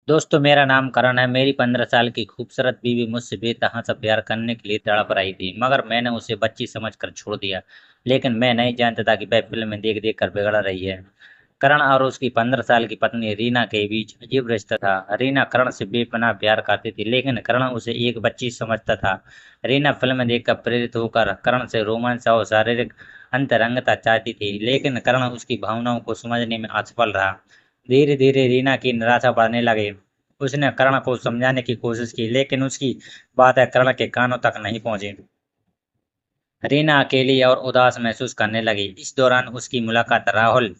दोस्तों, मेरा नाम करण है। मेरी 15 साल की खूबसूरत बीवी मुझसे बेतहाशा प्यार करने के लिए तड़प रही थी, मगर मैंने उसे बच्ची समझकर छोड़ दिया। लेकिन मैं नहीं जानता था कि वह फिल्में देख देख कर बिगड़ रही है। करण और उसकी 15 साल की पत्नी रीना के बीच अजीब रिश्ता था। रीना करण से बेपनाह प्यार करती थी, लेकिन करण उसे एक बच्ची समझता था। रीना फिल्म देखकर प्रेरित होकर करण से रोमांस और शारीरिक अंतरंगता चाहती थी, लेकिन करण उसकी भावनाओं को समझने में असफल रहा। धीरे धीरे रीना की निराशा बढ़ने लगी। उसने कर्ण को समझाने की कोशिश की, लेकिन उसकी बातें कर्ण के कानों तक नहीं पहुंची। रीना अकेली और उदास महसूस करने लगी। इस दौरान उसकी मुलाकात राहुल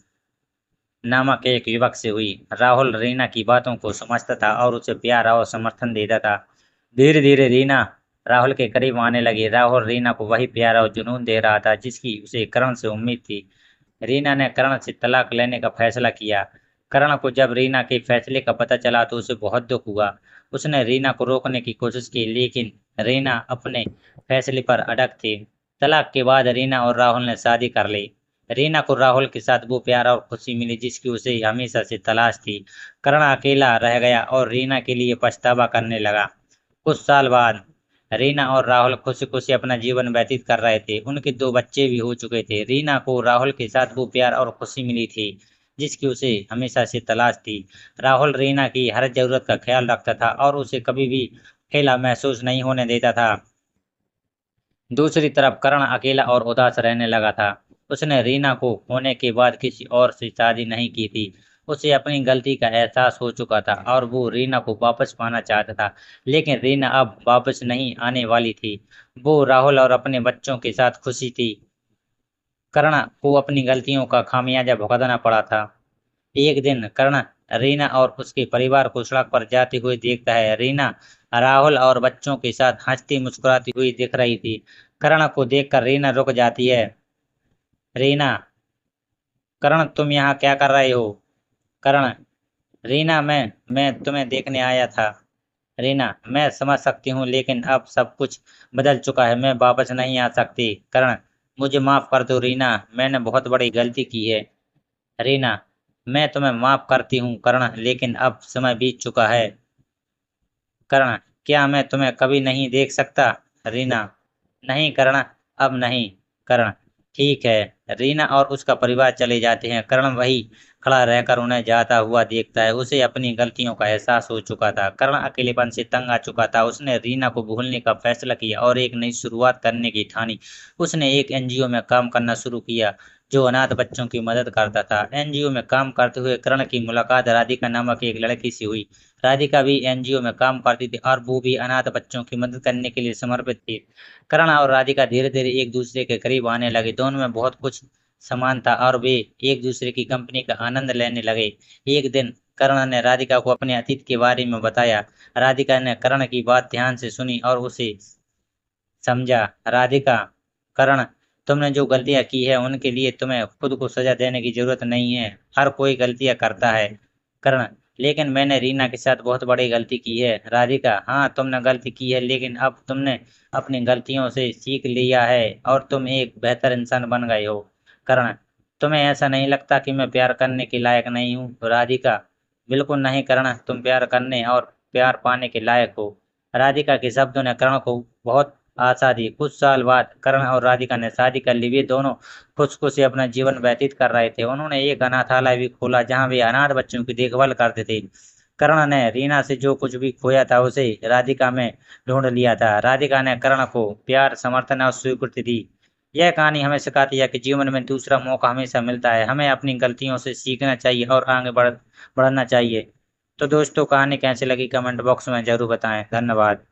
नामक एक युवक से हुई। राहुल रीना की बातों को समझता था और उसे प्यार और समर्थन देता था। धीरे धीरे रीना राहुल के करीब आने लगी। राहुल रीना को वही प्यार और जुनून दे रहा था जिसकी उसे करण से उम्मीद थी। रीना ने करण से तलाक लेने का फैसला किया। करण को जब रीना के फैसले का पता चला तो उसे बहुत दुख हुआ। उसने रीना को रोकने की कोशिश की, लेकिन रीना अपने फैसले पर अड़ग थी। तलाक के बाद रीना और राहुल ने शादी कर ली। रीना को राहुल के साथ वो प्यार और खुशी मिली जिसकी उसे हमेशा से तलाश थी। करण अकेला रह गया और रीना के लिए पछतावा करने लगा। कुछ साल बाद रीना और राहुल खुशी खुशी अपना जीवन व्यतीत कर रहे थे। उनके दो बच्चे भी हो चुके थे। रीना को राहुल के साथ वो प्यार और खुशी मिली थी जिसकी उसे हमेशा से तलाश थी। राहुल रीना की हर जरूरत का ख्याल रखता था और उसे कभी भी अकेला महसूस नहीं होने देता था। दूसरी तरफ करण अकेला और उदास रहने लगा था। उसने रीना को खोने के बाद किसी और से शादी नहीं की थी। उसे अपनी गलती का एहसास हो चुका था और वो रीना को वापस पाना चाहता था, लेकिन रीना अब वापस नहीं आने वाली थी। वो राहुल और अपने बच्चों के साथ खुशी थी। करण को अपनी गलतियों का खामियाजा भुगतना पड़ा था। एक दिन कर्ण रीना और उसके परिवार को सड़क पर जाते हुए देखता है। रीना राहुल और बच्चों के साथ हंसती मुस्कुराती हुई दिख रही थी। कर्ण को देखकर रीना रुक जाती है। रीना, कर्ण तुम यहाँ क्या कर रहे हो? कर्ण, रीना मैं तुम्हें देखने आया था। रीना, मैं समझ सकती हूँ, लेकिन अब सब कुछ बदल चुका है। मैं वापस नहीं आ सकती। कर्ण, मुझे माफ कर दो रीना, मैंने बहुत बड़ी गलती की है। रीना, मैं तुम्हें माफ करती हूँ कर्ण, लेकिन अब समय बीत चुका है। कर्ण, क्या मैं तुम्हें कभी नहीं देख सकता? रीना, नहीं कर्ण, अब नहीं। कर्ण, ठीक है। रीना और उसका परिवार चले जाते हैं। कर्ण वही खड़ा रहकर उन्हें जाता हुआ देखता है। उसे अपनी गलतियों का एहसास हो चुका था। कर्ण अकेलेपन से तंग आ चुका था। उसने रीना को भूलने का फैसला किया और एक नई शुरुआत करने की ठानी। उसने एक एनजीओ में काम करना शुरू किया जो अनाथ बच्चों की मदद करता था। एनजीओ में काम करते हुए कर्ण की मुलाकात राधिका नामक एक लड़की से हुई। राधिका भी एनजीओ में काम करती थी और वो भी अनाथ बच्चों की मदद करने के लिए समर्पित थी। करण और राधिका धीरे धीरे एक दूसरे के करीब आने लगे। दोनों में बहुत कुछ समान था और वे एक दूसरे की कंपनी का आनंद लेने लगे। एक दिन करण ने राधिका को अपने अतीत के बारे में बताया। राधिका ने करण की बात ध्यान से सुनी और उसे समझा। राधिका, करण, तुमने जो गलतियां की है उनके लिए तुम्हें खुद को सजा देने की जरूरत नहीं है। हर कोई गलतियां करता है। करण, लेकिन मैंने रीना के साथ बहुत बड़ी गलती की है। राधिका, हाँ तुमने गलती की है, लेकिन अब तुमने अपनी गलतियों से सीख लिया है और तुम एक बेहतर इंसान बन गए हो। करण, तुम्हें ऐसा नहीं लगता कि मैं प्यार करने के लायक नहीं हूँ? राधिका, बिल्कुल नहीं करण, तुम प्यार करने और प्यार पाने के लायक हो। राधिका के शब्दों ने करण को बहुत आशा दी। कुछ साल बाद करण और राधिका ने शादी कर ली। वे दोनों खुश खुशी अपना जीवन व्यतीत कर रहे थे। उन्होंने एक अनाथालय भी खोला जहां वे अनाथ बच्चों की देखभाल करते थे। कर्ण ने रीना से जो कुछ भी खोया था उसे राधिका में ढूंढ लिया था। राधिका ने कर्ण को प्यार, समर्थन और स्वीकृति दी। यह कहानी हमें सिखाती है कि जीवन में दूसरा मौका हमेशा मिलता है। हमें अपनी गलतियों से सीखना चाहिए और आगे बढ़ना चाहिए। तो दोस्तों, कहानी कैसी लगी कमेंट बॉक्स में जरूर बताएं। धन्यवाद।